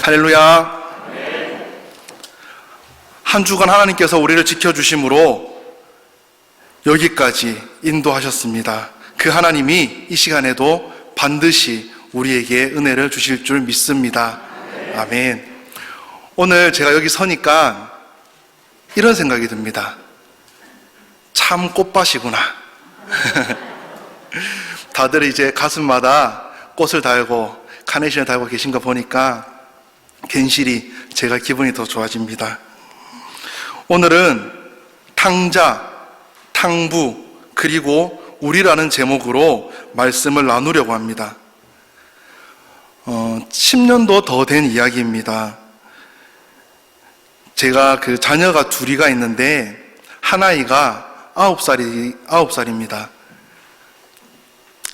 할렐루야. 한 주간 하나님께서 우리를 지켜주심으로 여기까지 인도하셨습니다. 그 하나님이 이 시간에도 반드시 우리에게 은혜를 주실 줄 믿습니다. 아멘. 오늘 제가 여기 서니까 이런 생각이 듭니다. 참 꽃밭이구나. 다들 이제 가슴마다 꽃을 달고 카네이션을 달고 계신 거 보니까 괜시리 제가 기분이 더 좋아집니다. 오늘은 탕자, 탕부, 그리고 우리라는 제목으로 말씀을 나누려고 합니다. 10년도 더 된 이야기입니다. 제가 그 자녀가 둘이가 있는데 한 아이가 9살입니다.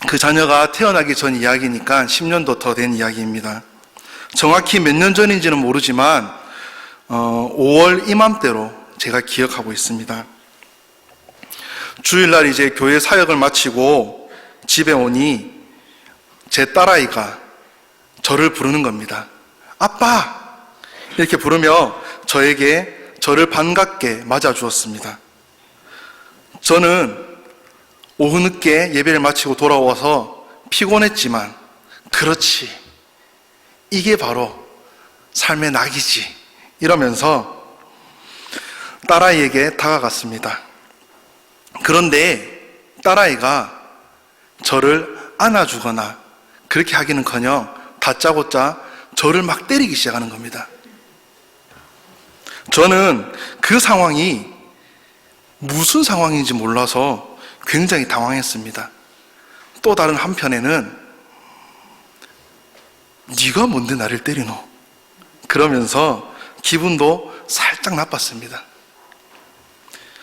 그 자녀가 태어나기 전 이야기니까 10년도 더 된 이야기입니다. 정확히 몇 년 전인지는 모르지만 5월 이맘때로 제가 기억하고 있습니다. 주일날 이제 교회 사역을 마치고 집에 오니 제 딸아이가 저를 부르는 겁니다. 아빠! 이렇게 부르며 저를 반갑게 맞아주었습니다. 저는 오후 늦게 예배를 마치고 돌아와서 피곤했지만 그렇지, 이게 바로 삶의 낙이지 이러면서 딸아이에게 다가갔습니다. 그런데 딸아이가 저를 안아주거나 그렇게 하기는커녕 다짜고짜 저를 막 때리기 시작하는 겁니다. 저는 그 상황이 무슨 상황인지 몰라서 굉장히 당황했습니다. 또 다른 한편에는 네가 뭔데 나를 때리노? 그러면서 기분도 살짝 나빴습니다.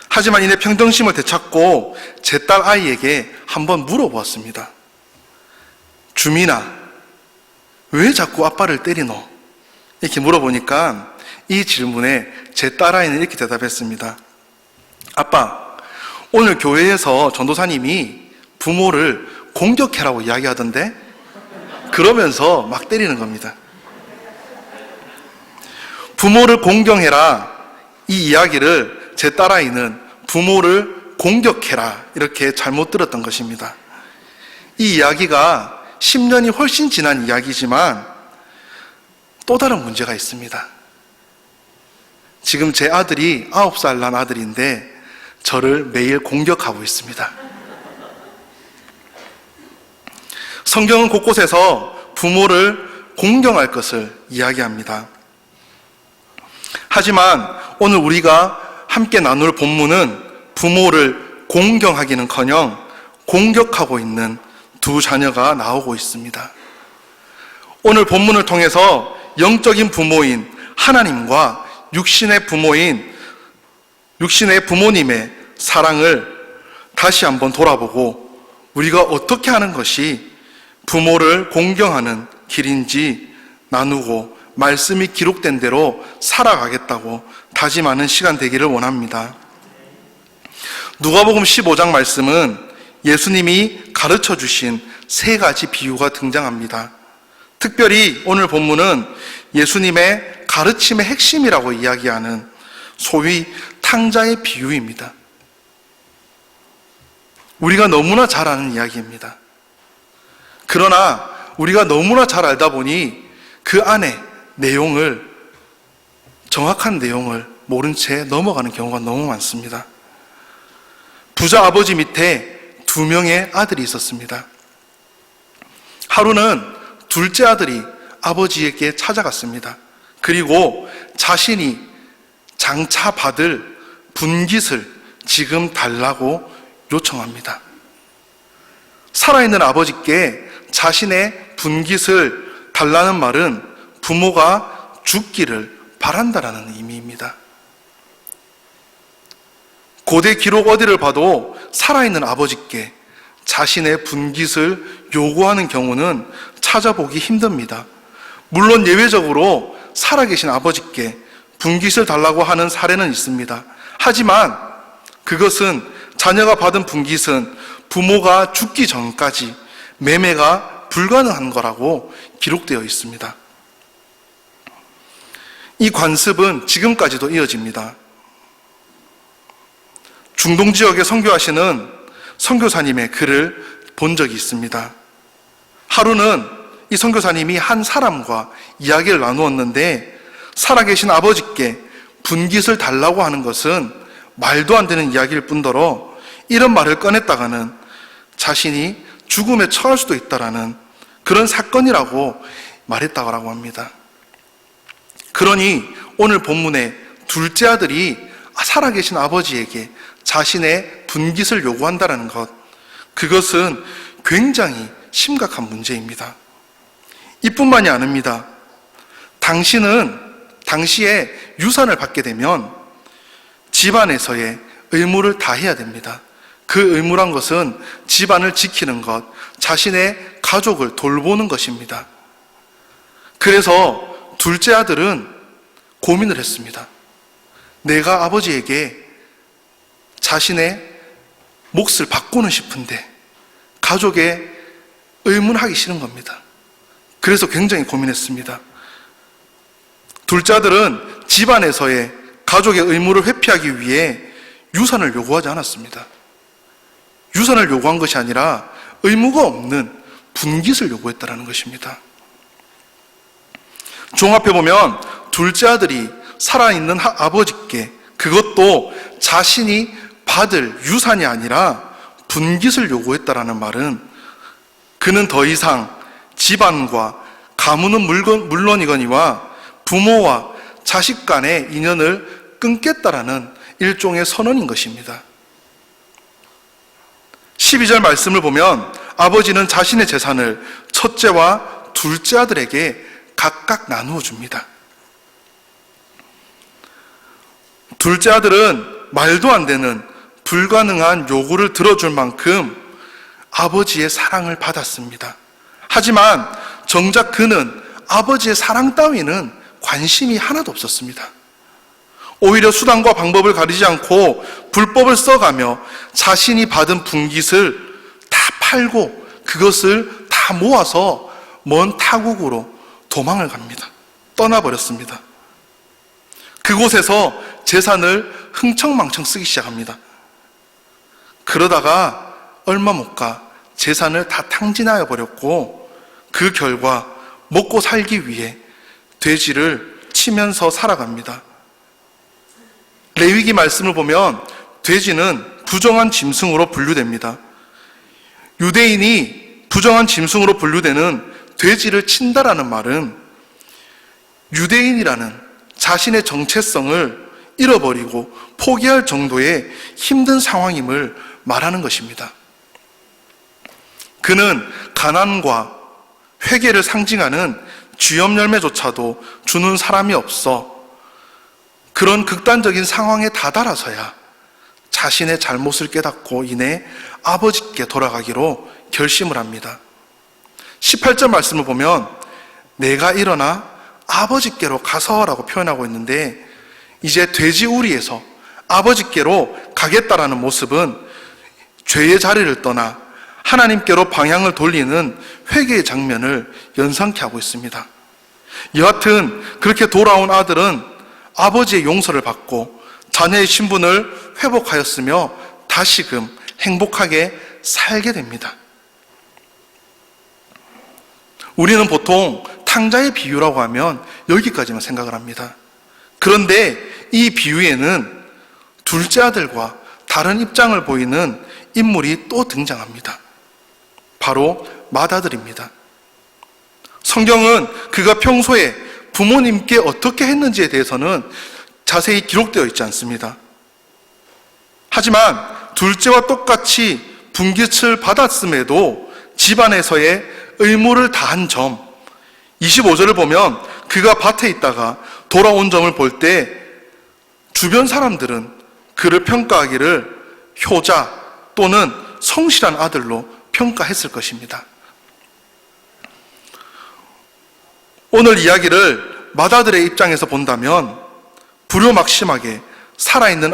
하지만 이내 평정심을 되찾고 제 딸 아이에게 한번 물어보았습니다. 주민아, 왜 자꾸 아빠를 때리노? 이렇게 물어보니까 이 질문에 제 딸아이는 이렇게 대답했습니다. 아빠, 오늘 교회에서 전도사님이 부모를 공격해라고 이야기하던데? 그러면서 막 때리는 겁니다. 부모를 공경해라, 이 이야기를 제 딸아이는 부모를 공격해라 이렇게 잘못 들었던 것입니다. 이 이야기가 10년이 훨씬 지난 이야기지만 또 다른 문제가 있습니다. 지금 제 아들이 9살 난 아들인데 저를 매일 공격하고 있습니다. 성경은 곳곳에서 부모를 공경할 것을 이야기합니다. 하지만 오늘 우리가 함께 나눌 본문은 부모를 공경하기는커녕 공격하고 있는 두 자녀가 나오고 있습니다. 오늘 본문을 통해서 영적인 부모인 하나님과 육신의 부모님의 사랑을 다시 한번 돌아보고 우리가 어떻게 하는 것이 부모를 공경하는 길인지 나누고 말씀이 기록된 대로 살아가겠다고 다짐하는 시간 되기를 원합니다. 누가복음 15장 말씀은 예수님이 가르쳐 주신 3가지 비유가 등장합니다. 특별히 오늘 본문은 예수님의 가르침의 핵심이라고 이야기하는 소위 탕자의 비유입니다. 우리가 너무나 잘 아는 이야기입니다. 그러나 우리가 너무나 잘 알다 보니 그 안에 정확한 내용을 모른 채 넘어가는 경우가 너무 많습니다. 부자 아버지 밑에 2명의 아들이 있었습니다. 하루는 둘째 아들이 아버지에게 찾아갔습니다. 그리고 자신이 장차 받을 분깃을 지금 달라고 요청합니다. 살아있는 아버지께 자신의 분깃을 달라는 말은 부모가 죽기를 바란다라는 의미입니다. 고대 기록 어디를 봐도 살아있는 아버지께 자신의 분깃을 요구하는 경우는 찾아보기 힘듭니다. 물론 예외적으로 살아계신 아버지께 분깃을 달라고 하는 사례는 있습니다. 하지만 그것은 자녀가 받은 분깃은 부모가 죽기 전까지 매매가 불가능한 거라고 기록되어 있습니다. 이 관습은 지금까지도 이어집니다. 중동 지역에 선교하시는 선교사님의 글을 본 적이 있습니다. 하루는 이 선교사님이 한 사람과 이야기를 나누었는데, 살아계신 아버지께 분깃을 달라고 하는 것은 말도 안 되는 이야기일 뿐더러 이런 말을 꺼냈다가는 자신이 죽음에 처할 수도 있다라는 그런 사건이라고 말했다고 합니다. 그러니 오늘 본문에 둘째 아들이 살아계신 아버지에게 자신의 분깃을 요구한다는 것, 그것은 굉장히 심각한 문제입니다. 이뿐만이 아닙니다. 당시에 유산을 받게 되면 집안에서의 의무를 다해야 됩니다. 그 의무란 것은 집안을 지키는 것, 자신의 가족을 돌보는 것입니다. 그래서 둘째 아들은 고민을 했습니다. 내가 아버지에게 자신의 몫을 바꾸는 싶은데 가족의 의문하기 싫은 겁니다. 그래서 굉장히 고민했습니다. 둘째 아들은 집안에서의 가족의 의무를 회피하기 위해 유산을 요구하지 않았습니다. 유산을 요구한 것이 아니라 의무가 없는 분깃을 요구했다는 것입니다. 종합해보면 둘째 아들이 살아있는 아버지께, 그것도 자신이 받을 유산이 아니라 분깃을 요구했다라는 말은, 그는 더 이상 집안과 가문은 물론이거니와 부모와 자식 간의 인연을 끊겠다라는 일종의 선언인 것입니다. 12절 말씀을 보면 아버지는 자신의 재산을 첫째와 둘째 아들에게 각각 나누어 줍니다. 둘째 아들은 말도 안 되는 불가능한 요구를 들어줄 만큼 아버지의 사랑을 받았습니다. 하지만 정작 그는 아버지의 사랑 따위는 관심이 하나도 없었습니다. 오히려 수단과 방법을 가리지 않고 불법을 써가며 자신이 받은 분깃을 다 팔고 그것을 다 모아서 먼 타국으로 도망을 갑니다. 떠나버렸습니다. 그곳에서 재산을 흥청망청 쓰기 시작합니다. 그러다가 얼마 못 가 재산을 다 탕진하여 버렸고, 그 결과 먹고 살기 위해 돼지를 치면서 살아갑니다. 레위기 말씀을 보면 돼지는 부정한 짐승으로 분류됩니다. 유대인이 부정한 짐승으로 분류되는 돼지를 친다라는 말은 유대인이라는 자신의 정체성을 잃어버리고 포기할 정도의 힘든 상황임을 말하는 것입니다. 그는 가난과 회개를 상징하는 쥐염 열매조차도 주는 사람이 없어 그런 극단적인 상황에 다다라서야 자신의 잘못을 깨닫고 인해 아버지께 돌아가기로 결심을 합니다. 18절 말씀을 보면 내가 일어나 아버지께로 가서라고 표현하고 있는데, 이제 돼지 우리에서 아버지께로 가겠다라는 모습은 죄의 자리를 떠나 하나님께로 방향을 돌리는 회개의 장면을 연상케 하고 있습니다. 여하튼 그렇게 돌아온 아들은 아버지의 용서를 받고 자녀의 신분을 회복하였으며 다시금 행복하게 살게 됩니다. 우리는 보통 탕자의 비유라고 하면 여기까지만 생각을 합니다. 그런데 이 비유에는 둘째 아들과 다른 입장을 보이는 인물이 또 등장합니다. 바로 맏아들입니다. 성경은 그가 평소에 부모님께 어떻게 했는지에 대해서는 자세히 기록되어 있지 않습니다. 하지만 둘째와 똑같이 분깃을 받았음에도 집안에서의 의무를 다한 점, 25절을 보면 그가 밭에 있다가 돌아온 점을 볼 때 주변 사람들은 그를 평가하기를 효자 또는 성실한 아들로 평가했을 것입니다. 오늘 이야기를 맏아들의 입장에서 본다면 불효막심하게 살아있는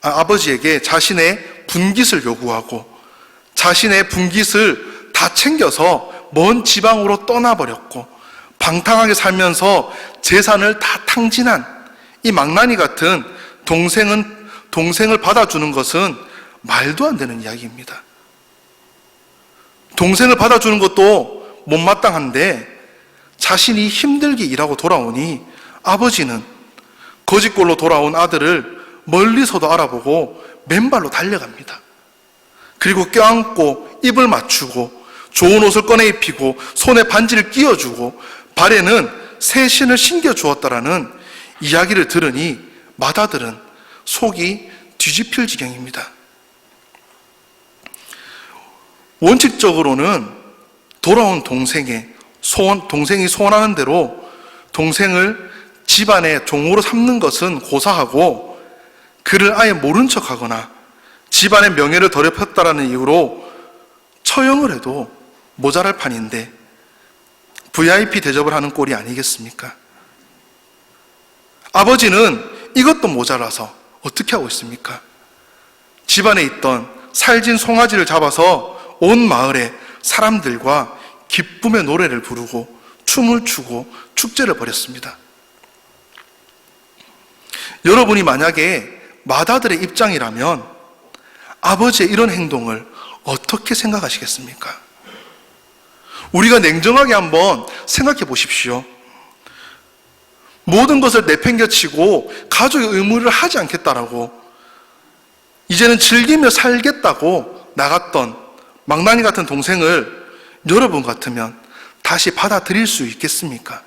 아버지에게 자신의 분깃을 요구하고 자신의 분깃을 다 챙겨서 먼 지방으로 떠나버렸고 방탕하게 살면서 재산을 다 탕진한 이 망나니 같은 동생을 받아주는 것은 말도 안 되는 이야기입니다. 동생을 받아주는 것도 못마땅한데 자신이 힘들게 일하고 돌아오니 아버지는 거짓골로 돌아온 아들을 멀리서도 알아보고 맨발로 달려갑니다. 그리고 껴안고 입을 맞추고 좋은 옷을 꺼내 입히고 손에 반지를 끼워주고 발에는 새 신을 신겨주었다라는 이야기를 들으니 맏아들은 속이 뒤집힐 지경입니다. 원칙적으로는 돌아온 동생이 소원하는 대로 동생을 집안의 종으로 삼는 것은 고사하고 그를 아예 모른 척하거나 집안의 명예를 더럽혔다라는 이유로 처형을 해도 모자랄 판인데 VIP 대접을 하는 꼴이 아니겠습니까? 아버지는 이것도 모자라서 어떻게 하고 있습니까? 집안에 있던 살진 송아지를 잡아서 온 마을의 사람들과 기쁨의 노래를 부르고 춤을 추고 축제를 벌였습니다. 여러분이 만약에 맏아들의 입장이라면 아버지의 이런 행동을 어떻게 생각하시겠습니까? 우리가 냉정하게 한번 생각해 보십시오. 모든 것을 내팽겨치고 가족의 의무를 하지 않겠다라고 이제는 즐기며 살겠다고 나갔던 망나니 같은 동생을 여러분 같으면 다시 받아들일 수 있겠습니까?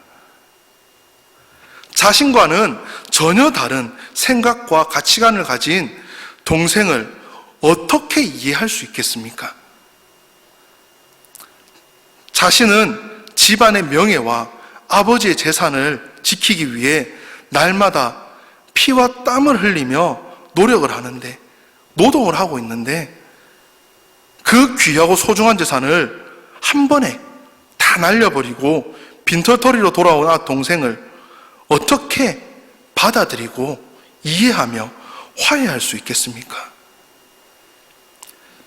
자신과는 전혀 다른 생각과 가치관을 가진 동생을 어떻게 이해할 수 있겠습니까? 자신은 집안의 명예와 아버지의 재산을 지키기 위해 날마다 피와 땀을 흘리며 노력을 하는데, 노동을 하고 있는데 그 귀하고 소중한 재산을 한 번에 다 날려버리고 빈털터리로 돌아온 동생을 어떻게 받아들이고 이해하며 화해할 수 있겠습니까?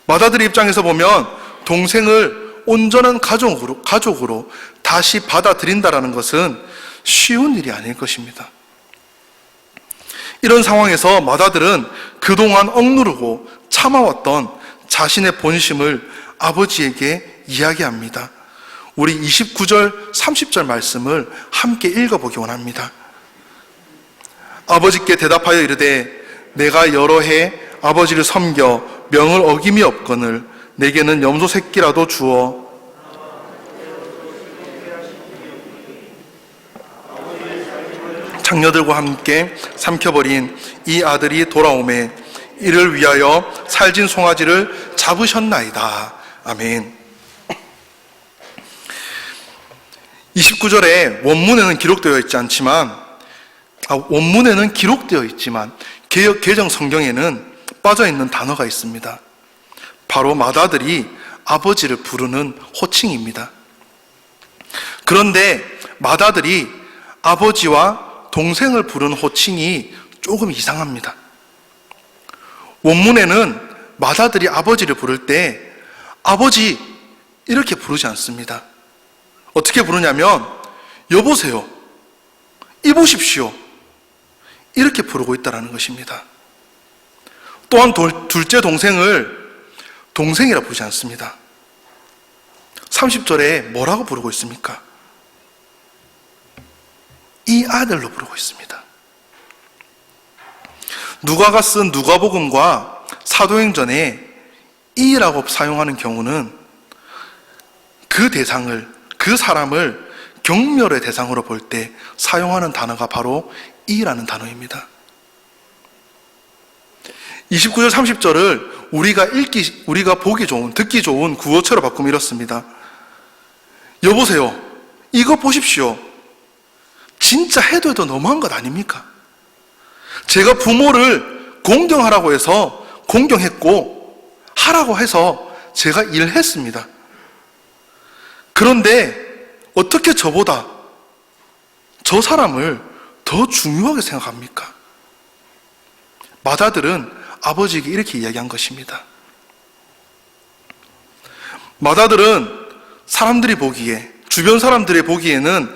맏아들의 입장에서 보면 동생을 온전한 가족으로 다시 받아들인다는 것은 쉬운 일이 아닐 것입니다. 이런 상황에서 맏아들은 그동안 억누르고 참아왔던 자신의 본심을 아버지에게 이야기합니다. 우리 29절, 30절 말씀을 함께 읽어보기 원합니다. 아버지께 대답하여 이르되 내가 여러 해 아버지를 섬겨 명을 어김이 없거늘 내게는 염소 새끼라도 주어 장녀들과 함께 삼켜버린 이 아들이 돌아오매 이를 위하여 살진 송아지를 잡으셨나이다. 아멘. 29절에 원문에는 기록되어 있지만 개정 성경에는 빠져있는 단어가 있습니다. 바로 맏아들이 아버지를 부르는 호칭입니다. 그런데 맏아들이 아버지와 동생을 부르는 호칭이 조금 이상합니다. 원문에는 맏아들이 아버지를 부를 때 아버지 이렇게 부르지 않습니다. 어떻게 부르냐면 여보세요, 이보십시오 이렇게 부르고 있다는 것입니다. 또한 둘째 동생을 동생이라 부르지 않습니다. 30절에 뭐라고 부르고 있습니까? 이 아들로 부르고 있습니다. 누가가 쓴 누가복음과 사도행전에 이라고 사용하는 경우는 그 사람을 경멸의 대상으로 볼 때 사용하는 단어가 바로 이라는 단어입니다. 29절 30절을 우리가 보기 좋은, 듣기 좋은 구어체로 바꾸면 이렇습니다. 여보세요, 이거 보십시오. 진짜 해도 너무한 것 아닙니까? 제가 부모를 공경하라고 해서 공경했고 하라고 해서 제가 일했습니다. 그런데 어떻게 저보다 저 사람을 더 중요하게 생각합니까? 맏아들은 아버지에게 이렇게 이야기한 것입니다. 맏아들은 사람들이 보기에, 주변 사람들이 보기에는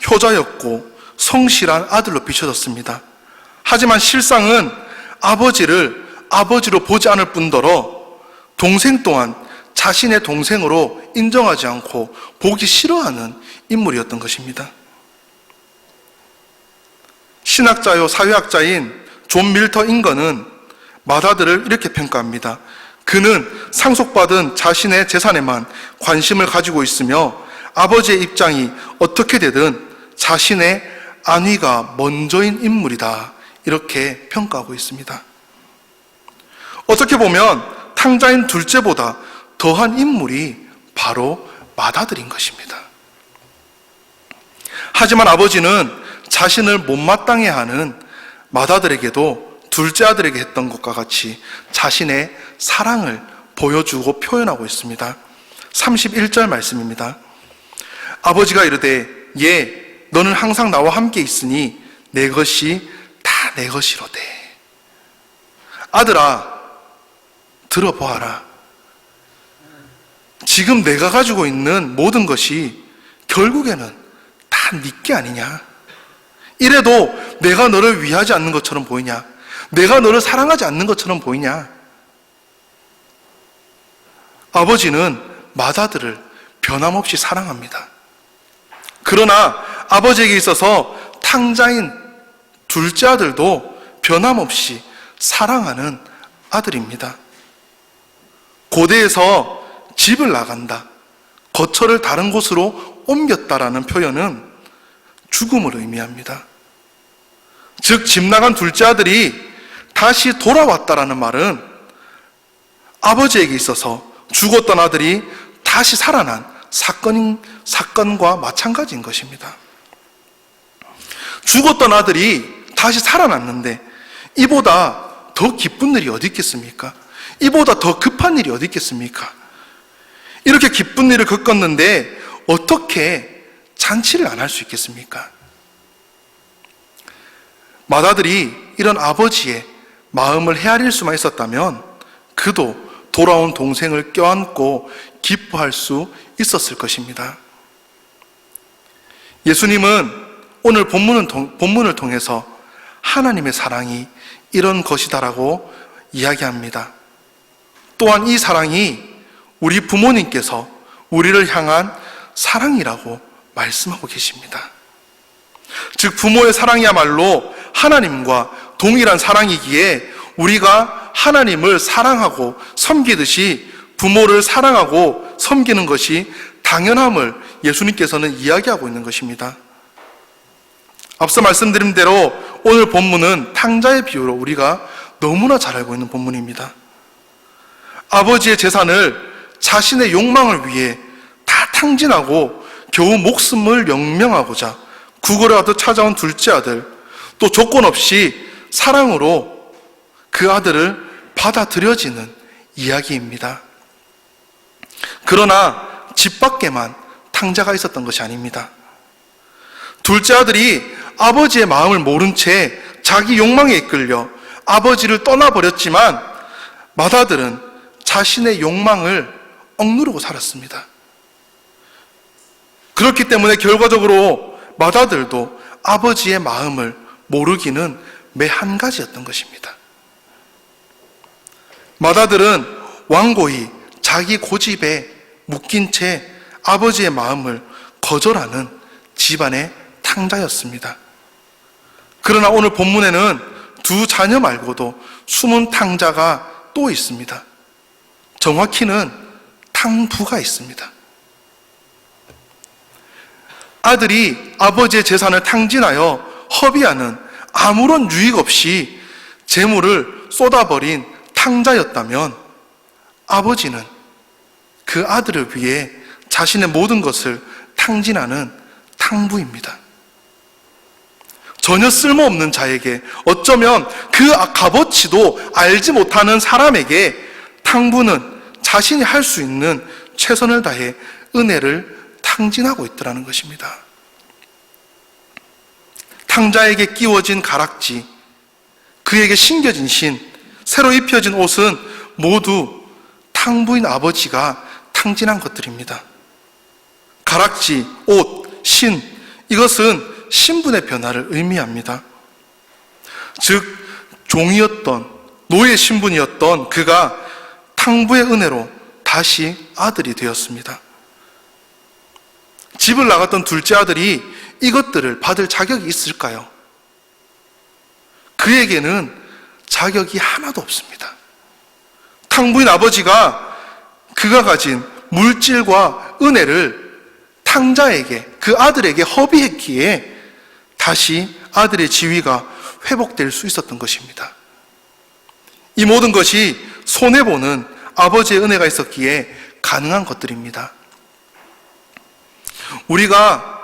효자였고 성실한 아들로 비춰졌습니다. 하지만 실상은 아버지를 아버지로 보지 않을 뿐더러 동생 또한 자신의 동생으로 인정하지 않고 보기 싫어하는 인물이었던 것입니다. 신학자요 사회학자인 존 밀터 잉거는 맏아들을 이렇게 평가합니다. 그는 상속받은 자신의 재산에만 관심을 가지고 있으며 아버지의 입장이 어떻게 되든 자신의 안위가 먼저인 인물이다. 이렇게 평가하고 있습니다. 어떻게 보면 탕자인 둘째보다 더한 인물이 바로 맏아들인 것입니다. 하지만 아버지는 자신을 못마땅해 하는 맏아들에게도 둘째 아들에게 했던 것과 같이 자신의 사랑을 보여주고 표현하고 있습니다. 31절 말씀입니다. 아버지가 이르되 예 너는 항상 나와 함께 있으니 내 것이 다 내 것이로되. 아들아 들어보아라. 지금 내가 가지고 있는 모든 것이 결국에는 다 네 게 아니냐. 이래도 내가 너를 위하지 않는 것처럼 보이냐? 내가 너를 사랑하지 않는 것처럼 보이냐? 아버지는 맏아들을 변함없이 사랑합니다. 그러나 아버지에게 있어서 탕자인 둘째 아들도 변함없이 사랑하는 아들입니다. 고대에서 집을 나간다, 거처를 다른 곳으로 옮겼다라는 표현은 죽음을 의미합니다. 즉, 집 나간 둘째 아들이 다시 돌아왔다라는 말은 아버지에게 있어서 죽었던 아들이 다시 살아난 사건과 마찬가지인 것입니다. 죽었던 아들이 다시 살아났는데 이보다 더 기쁜 일이 어디 있겠습니까? 이보다 더 급한 일이 어디 있겠습니까? 이렇게 기쁜 일을 겪었는데 어떻게 잔치를 안 할 수 있겠습니까? 맏아들이 이런 아버지의 마음을 헤아릴 수만 있었다면 그도 돌아온 동생을 껴안고 기뻐할 수 있었을 것입니다. 예수님은 오늘 본문을 통해서 하나님의 사랑이 이런 것이다라고 이야기합니다. 또한 이 사랑이 우리 부모님께서 우리를 향한 사랑이라고 말씀하고 계십니다. 즉 부모의 사랑이야말로 하나님과 동일한 사랑이기에 우리가 하나님을 사랑하고 섬기듯이 부모를 사랑하고 섬기는 것이 당연함을 예수님께서는 이야기하고 있는 것입니다. 앞서 말씀드린 대로 오늘 본문은 탕자의 비유로 우리가 너무나 잘 알고 있는 본문입니다. 아버지의 재산을 자신의 욕망을 위해 다 탕진하고 겨우 목숨을 영명하고자 구걸을 하듯 찾아온 둘째 아들, 또 조건 없이 사랑으로 그 아들을 받아들여지는 이야기입니다. 그러나 집 밖에만 탕자가 있었던 것이 아닙니다. 둘째 아들이 아버지의 마음을 모른 채 자기 욕망에 이끌려 아버지를 떠나버렸지만 맏아들은 자신의 욕망을 억누르고 살았습니다. 그렇기 때문에 결과적으로 맏아들도 아버지의 마음을 모르기는 매 한 가지였던 것입니다. 맏아들은 완고히 자기 고집에 묶인 채 아버지의 마음을 거절하는 집안의 탕자였습니다. 그러나 오늘 본문에는 두 자녀 말고도 숨은 탕자가 또 있습니다. 정확히는 탕부가 있습니다. 아들이 아버지의 재산을 탕진하여 허비하는 아무런 유익 없이 재물을 쏟아버린 탕자였다면 아버지는 그 아들을 위해 자신의 모든 것을 탕진하는 탕부입니다. 전혀 쓸모없는 자에게, 어쩌면 그 값어치도 알지 못하는 사람에게 탕부는 자신이 할 수 있는 최선을 다해 은혜를 탕진하고 있더라는 것입니다. 탕자에게 끼워진 가락지, 그에게 신겨진 신, 새로 입혀진 옷은 모두 탕부인 아버지가 탕진한 것들입니다. 가락지, 옷, 신, 이것은 신분의 변화를 의미합니다. 즉 종이었던, 노예 신분이었던 그가 탕부의 은혜로 다시 아들이 되었습니다. 집을 나갔던 둘째 아들이 이것들을 받을 자격이 있을까요? 그에게는 자격이 하나도 없습니다. 탕부인 아버지가 그가 가진 물질과 은혜를 탕자에게, 그 아들에게 허비했기에 다시 아들의 지위가 회복될 수 있었던 것입니다. 이 모든 것이 손해보는 아버지의 은혜가 있었기에 가능한 것들입니다. 우리가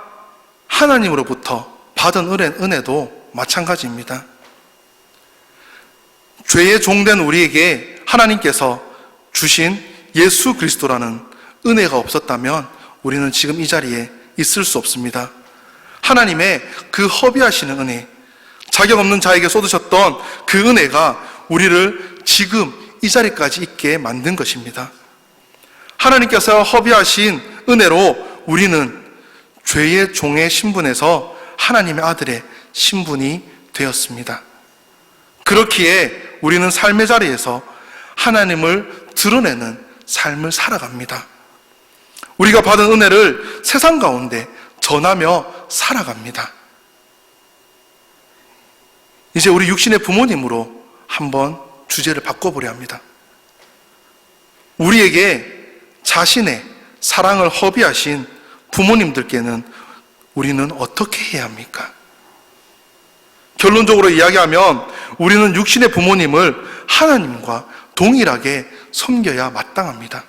하나님으로부터 받은 은혜도 마찬가지입니다. 죄의 종된 우리에게 하나님께서 주신 예수 그리스도라는 은혜가 없었다면 우리는 지금 이 자리에 있을 수 없습니다. 하나님의 그 허비하시는 은혜, 자격 없는 자에게 쏟으셨던 그 은혜가 우리를 지금 이 자리까지 있게 만든 것입니다. 하나님께서 허비하신 은혜로 우리는 죄의 종의 신분에서 하나님의 아들의 신분이 되었습니다. 그렇기에 우리는 삶의 자리에서 하나님을 드러내는 삶을 살아갑니다. 우리가 받은 은혜를 세상 가운데 전하며 살아갑니다. 이제 우리 육신의 부모님으로 한번 주제를 바꿔보려 합니다. 우리에게 자신의 사랑을 허비하신 부모님들께는 우리는 어떻게 해야 합니까? 결론적으로 이야기하면 우리는 육신의 부모님을 하나님과 동일하게 섬겨야 마땅합니다.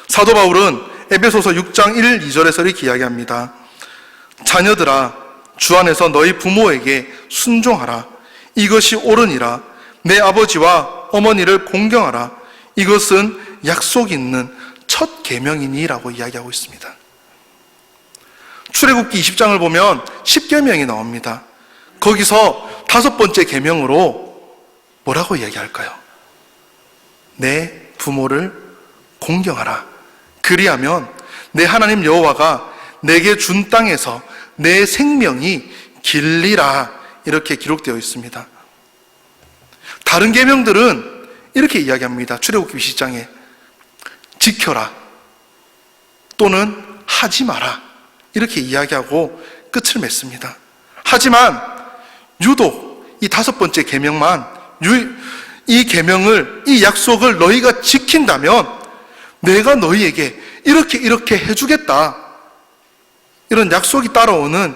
사도 바울은 에베소서 6장 1, 2절에서 이렇게 이야기합니다. 자녀들아, 주 안에서 너희 부모에게 순종하라. 이것이 옳으니라. 내 아버지와 어머니를 공경하라. 이것은 약속 있는 첫 계명이니라고 이야기하고 있습니다. 출애굽기 20장을 보면 10계명이 나옵니다. 거기서 5번째 계명으로 뭐라고 이야기할까요? 내 부모를 공경하라. 그리하면 내 하나님 여호와가 내게 준 땅에서 내 생명이 길리라. 이렇게 기록되어 있습니다. 다른 계명들은 이렇게 이야기합니다. 출애굽기 20장에 지켜라 또는 하지 마라 이렇게 이야기하고 끝을 맺습니다. 하지만 유독 이 5번째 계명만, 이 계명을, 이 약속을 너희가 지킨다면 내가 너희에게 이렇게 해주겠다, 이런 약속이 따라오는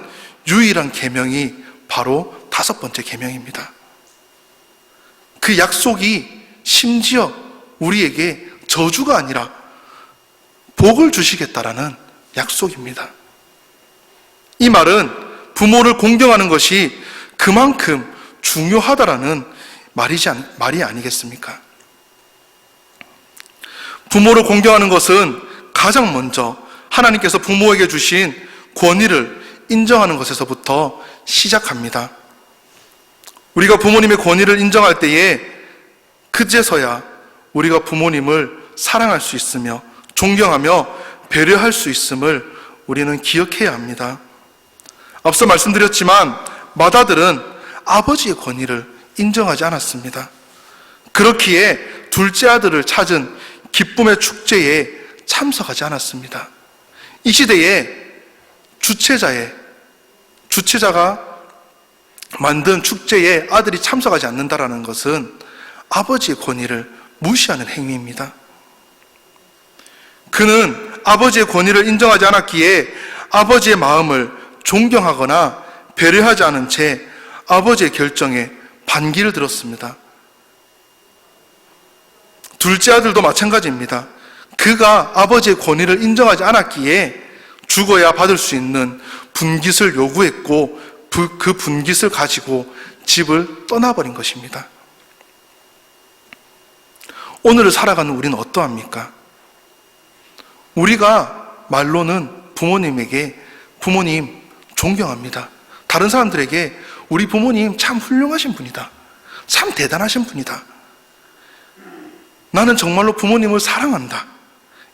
유일한 계명이 바로 5번째 계명입니다. 그 약속이 심지어 우리에게 저주가 아니라 복을 주시겠다라는 약속입니다. 이 말은 부모를 공경하는 것이 그만큼 중요하다라는 말이 아니겠습니까? 부모를 공경하는 것은 가장 먼저 하나님께서 부모에게 주신 권위를 인정하는 것에서부터 시작합니다. 우리가 부모님의 권위를 인정할 때에 그제서야 우리가 부모님을 사랑할 수 있으며 존경하며 배려할 수 있음을 우리는 기억해야 합니다. 앞서 말씀드렸지만 맏아들은 아버지의 권위를 인정하지 않았습니다. 그렇기에 둘째 아들을 찾은 기쁨의 축제에 참석하지 않았습니다. 이 시대에 주최자가 만든 축제에 아들이 참석하지 않는다라는 것은 아버지의 권위를 무시하는 행위입니다. 그는 아버지의 권위를 인정하지 않았기에 아버지의 마음을 존경하거나 배려하지 않은 채 아버지의 결정에 반기를 들었습니다. 둘째 아들도 마찬가지입니다. 그가 아버지의 권위를 인정하지 않았기에 죽어야 받을 수 있는 분깃을 요구했고 그 분깃을 가지고 집을 떠나버린 것입니다. 오늘을 살아가는 우리는 어떠합니까? 우리가 말로는 부모님에게 부모님 존경합니다. 다른 사람들에게 우리 부모님 참 훌륭하신 분이다. 참 대단하신 분이다. 나는 정말로 부모님을 사랑한다.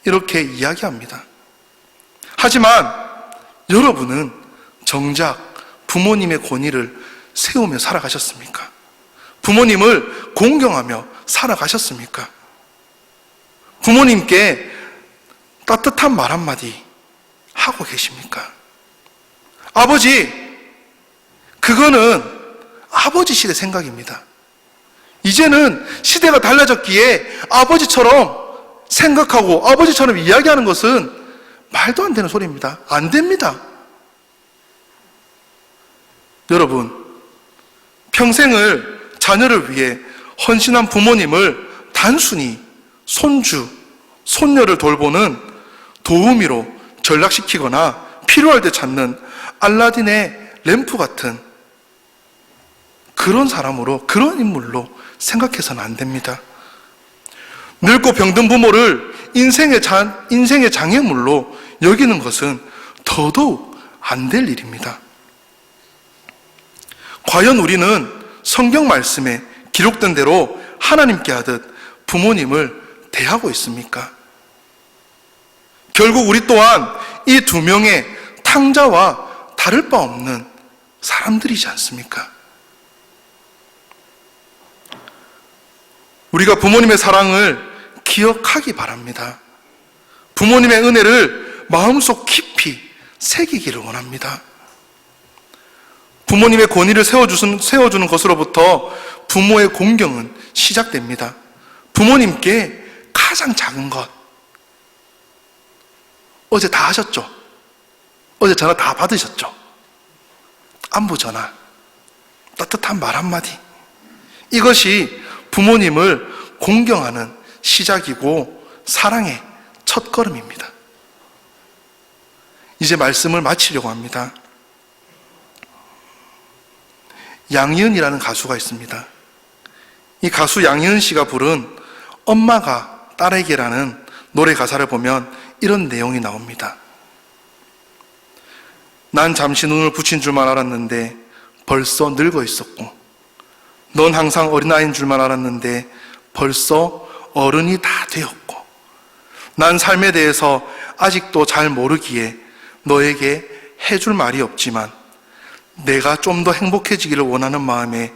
이렇게 이야기합니다. 하지만 여러분은 정작 부모님의 권위를 세우며 살아가셨습니까? 부모님을 공경하며 살아가셨습니까? 부모님께 따뜻한 말 한마디 하고 계십니까? 아버지, 그거는 아버지 시대 생각입니다. 이제는 시대가 달라졌기에 아버지처럼 생각하고 아버지처럼 이야기하는 것은 말도 안 되는 소리입니다. 안 됩니다. 여러분, 평생을 자녀를 위해 헌신한 부모님을 단순히 손주, 손녀를 돌보는 도우미로 전락시키거나 필요할 때 찾는 알라딘의 램프 같은 그런 사람으로, 그런 인물로 생각해서는 안 됩니다. 늙고 병든 부모를 인생의 장애물로 여기는 것은 더더욱 안 될 일입니다. 과연 우리는 성경 말씀에 기록된 대로 하나님께 하듯 부모님을 대하고 있습니까? 결국 우리 또한 이 두 명의 탕자와 다를 바 없는 사람들이지 않습니까? 우리가 부모님의 사랑을 기억하기 바랍니다. 부모님의 은혜를 마음속 깊이 새기기를 원합니다. 부모님의 권위를 세워주는 것으로부터 부모의 공경은 시작됩니다. 부모님께 가장 작은 것, 어제 다 하셨죠? 어제 전화 다 받으셨죠? 안부 전화, 따뜻한 말 한마디, 이것이 부모님을 공경하는 시작이고 사랑의 첫걸음입니다. 이제 말씀을 마치려고 합니다. 양희은이라는 가수가 있습니다. 이 가수 양희은 씨가 부른 엄마가 딸에게라는 노래 가사를 보면 이런 내용이 나옵니다. 난 잠시 눈을 붙인 줄만 알았는데 벌써 늙어 있었고, 넌 항상 어린아이인 줄만 알았는데 벌써 어른이 다 되었고, 난 삶에 대해서 아직도 잘 모르기에 너에게 해줄 말이 없지만 내가 좀 더 행복해지기를 원하는 마음에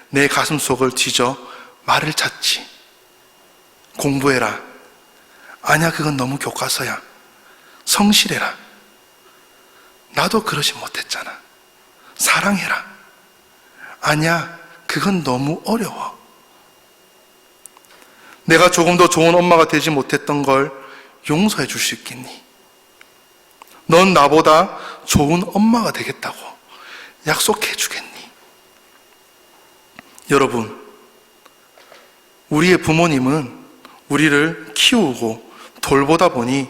내 가슴 속을 뒤져 말을 찾지. 공부해라. 아니야, 그건 너무 교과서야. 성실해라. 나도 그러지 못했잖아. 사랑해라. 아니야, 그건 너무 어려워. 내가 조금 더 좋은 엄마가 되지 못했던 걸 용서해 줄 수 있겠니? 넌 나보다 좋은 엄마가 되겠다고 약속해 주겠니? 여러분, 우리의 부모님은 우리를 키우고 돌보다 보니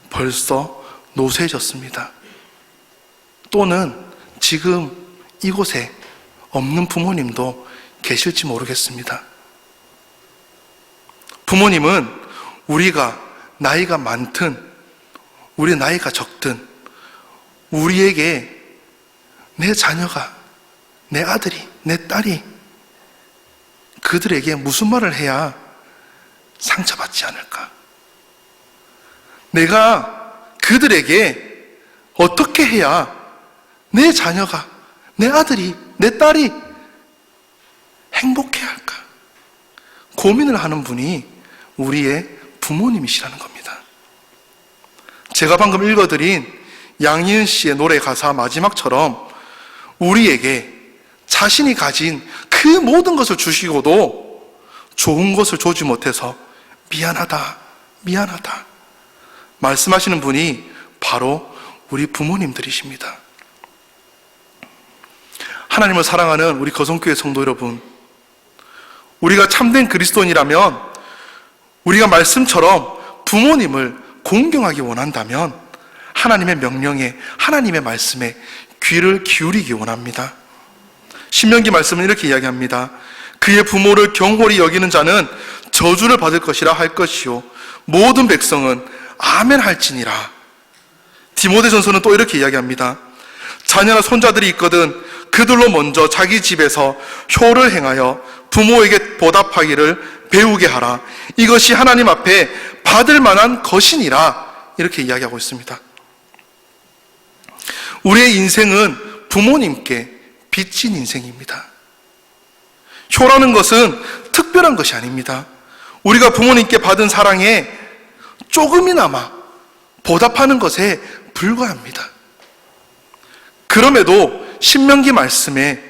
벌써 노쇠해졌습니다. 또는 지금 이곳에 없는 부모님도 계실지 모르겠습니다. 부모님은 우리가 나이가 많든 우리 나이가 적든 우리에게 내 자녀가, 내 아들이, 내 딸이 그들에게 무슨 말을 해야 상처받지 않을까? 내가 그들에게 어떻게 해야 내 자녀가, 내 아들이, 내 딸이 행복해 할까? 고민을 하는 분이 우리의 부모님이시라는 겁니다. 제가 방금 읽어드린 양희은 씨의 노래 가사 마지막처럼 우리에게 자신이 가진 그 모든 것을 주시고도 좋은 것을 주지 못해서 미안하다, 미안하다 말씀하시는 분이 바로 우리 부모님들이십니다. 하나님을 사랑하는 우리 거성교회 성도 여러분, 우리가 참된 그리스도인이라면 우리가 말씀처럼 부모님을 공경하기 원한다면 하나님의 명령에, 하나님의 말씀에 귀를 기울이기 원합니다. 신명기 말씀은 이렇게 이야기합니다. 그의 부모를 경홀히 여기는 자는 저주를 받을 것이라 할 것이요 모든 백성은 아멘 할지니라. 디모데전서는 또 이렇게 이야기합니다. 자녀나 손자들이 있거든 그들로 먼저 자기 집에서 효를 행하여 부모에게 보답하기를 배우게 하라. 이것이 하나님 앞에 받을 만한 것이니라. 이렇게 이야기하고 있습니다. 우리의 인생은 부모님께 빚진 인생입니다. 효라는 것은 특별한 것이 아닙니다. 우리가 부모님께 받은 사랑에 조금이나마 보답하는 것에 불과합니다. 그럼에도 신명기 말씀에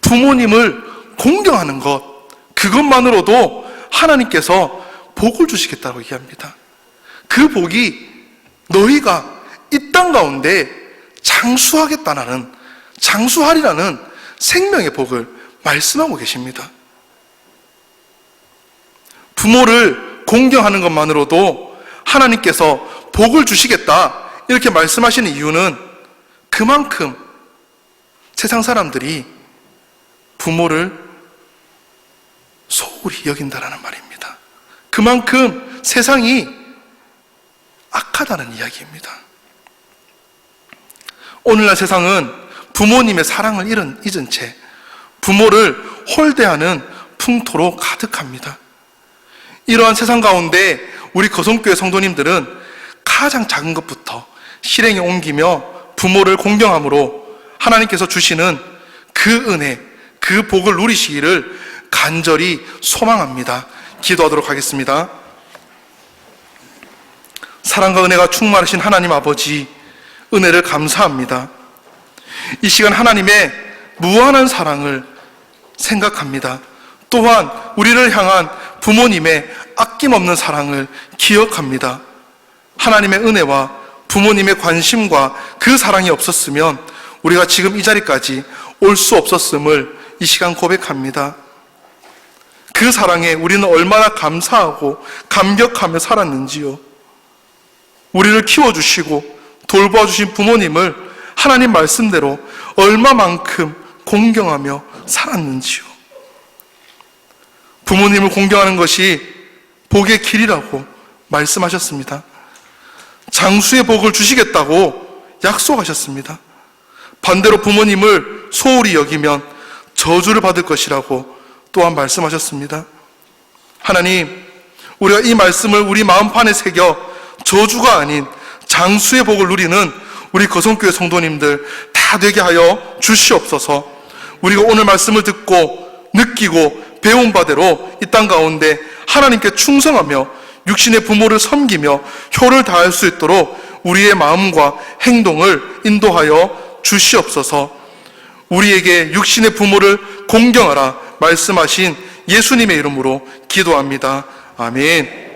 부모님을 공경하는 것, 그것만으로도 하나님께서 복을 주시겠다고 얘기합니다. 그 복이 너희가 이 땅 가운데 장수하리라는 생명의 복을 말씀하고 계십니다. 부모를 공경하는 것만으로도 하나님께서 복을 주시겠다 이렇게 말씀하시는 이유는 그만큼 세상 사람들이 부모를 소홀히 여긴다라는 말입니다. 그만큼 세상이 악하다는 이야기입니다. 오늘날 세상은 부모님의 사랑을 잊은 채 부모를 홀대하는 풍토로 가득합니다. 이러한 세상 가운데 우리 거성교회 성도님들은 가장 작은 것부터 실행에 옮기며 부모를 공경함으로 하나님께서 주시는 그 은혜, 그 복을 누리시기를 간절히 소망합니다. 기도하도록 하겠습니다. 사랑과 은혜가 충만하신 하나님 아버지, 은혜를 감사합니다. 이 시간 하나님의 무한한 사랑을 생각합니다. 또한 우리를 향한 부모님의 아낌없는 사랑을 기억합니다. 하나님의 은혜와 부모님의 관심과 그 사랑이 없었으면 우리가 지금 이 자리까지 올 수 없었음을 이 시간 고백합니다. 그 사랑에 우리는 얼마나 감사하고 감격하며 살았는지요. 우리를 키워주시고 돌봐주신 부모님을 하나님 말씀대로 얼마만큼 공경하며 살았는지요. 부모님을 공경하는 것이 복의 길이라고 말씀하셨습니다. 장수의 복을 주시겠다고 약속하셨습니다. 반대로 부모님을 소홀히 여기면 저주를 받을 것이라고 또한 말씀하셨습니다. 하나님, 우리가 이 말씀을 우리 마음판에 새겨 저주가 아닌 장수의 복을 누리는 우리 거성교회 성도님들 다 되게 하여 주시옵소서. 우리가 오늘 말씀을 듣고 느끼고 배운 바대로 이 땅 가운데 하나님께 충성하며 육신의 부모를 섬기며 효를 다할 수 있도록 우리의 마음과 행동을 인도하여 주시옵소서. 우리에게 육신의 부모를 공경하라 말씀하신 예수님의 이름으로 기도합니다. 아멘.